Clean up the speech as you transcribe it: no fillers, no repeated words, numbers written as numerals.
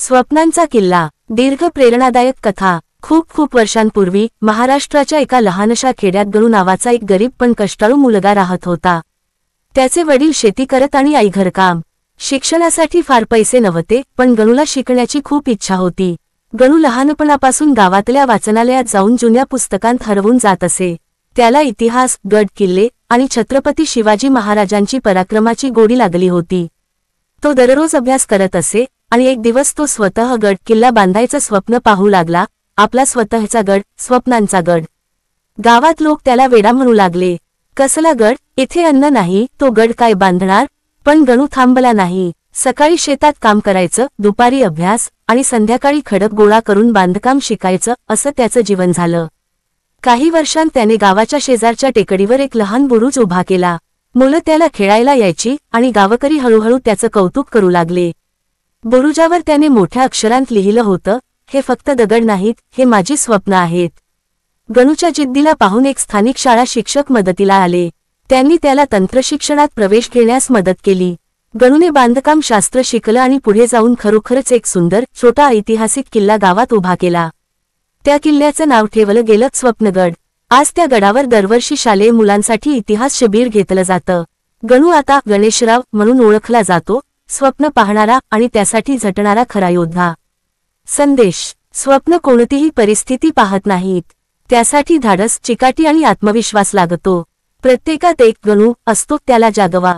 स्वप्नांचा किल्ला. दीर्घ प्रेरणादायक कथा. खूप वर्षांपूर्वी महाराष्ट्राच्या एका लहानशा खेड्यात गणू नावाचा एक गरीब पण कष्टाळू मुलगा राहत होता. त्याचे वडील शेती करत आणि आई घरकाम. शिक्षणासाठी फार पैसे नव्हते, पण गणूला शिकण्याची खूप इच्छा होती. गणू लहानपणापासून गावातल्या वाचनालयात जाऊन जुन्या पुस्तकांत हरवून जात असे. त्याला इतिहास, गड किल्ले आणि छत्रपती शिवाजी महाराजांची पराक्रमाची गोडी लागली होती. तो दररोज अभ्यास करत असे आणि एक दिवस तो स्वतः गड किल्ला बांधायचं स्वप्न पाहू लागला. आपला स्वतःचा गड, स्वप्नांचा गड. गावात लोक त्याला वेडा म्हणू लागले. कसला गड, इथे अन्न नाही, तो गड काय बांधणार? पण गणू थांबला नाही. सकाळी शेतात काम करायचं, दुपारी अभ्यास आणि संध्याकाळी खडक गोळा करून बांधकाम शिकायचं, असं त्याचं जीवन झालं. काही वर्षांत त्याने गावाच्या शेजारच्या टेकडीवर एक लहान बुरुज उभा केला. मुलं त्याला खेळायला यायची आणि गावकरी हळूहळू त्याचं कौतुक करू लागले. बुरुजावर त्याने मोठ्या अक्षरांत लिहिलं होतं, हे फक्त दगड नाहीत, हे माझी स्वप्न आहेत. गणूच्या जिद्दीला पाहून एक स्थानिक शाळा शिक्षक मदतीला आले. त्यांनी त्याला तंत्रशिक्षणात प्रवेश घेण्यास मदत केली. गणूने बांधकाम शास्त्र शिकलं आणि पुढे जाऊन खरोखरच एक सुंदर, छोटा ऐतिहासिक किल्ला गावात उभा केला. त्या किल्ल्याचं नाव ठेवलं गेलं स्वप्नगड. आज त्या गडावर दरवर्षी शालेय मुलांसाठी इतिहास शिबिर घेतलं जातं. गणू आता गणेशराव म्हणून ओळखला जातो, स्वप्न पाहणारा आणि त्यासाठी झटणारा खरा योद्धा. संदेश. स्वप्न कोणतीही परिस्थिती पाहत नाहीत, त्यासाठी धाडस, चिकाटी आणि आत्मविश्वास लागतो. प्रत्येकात एक गणू असतो, त्याला जागवा.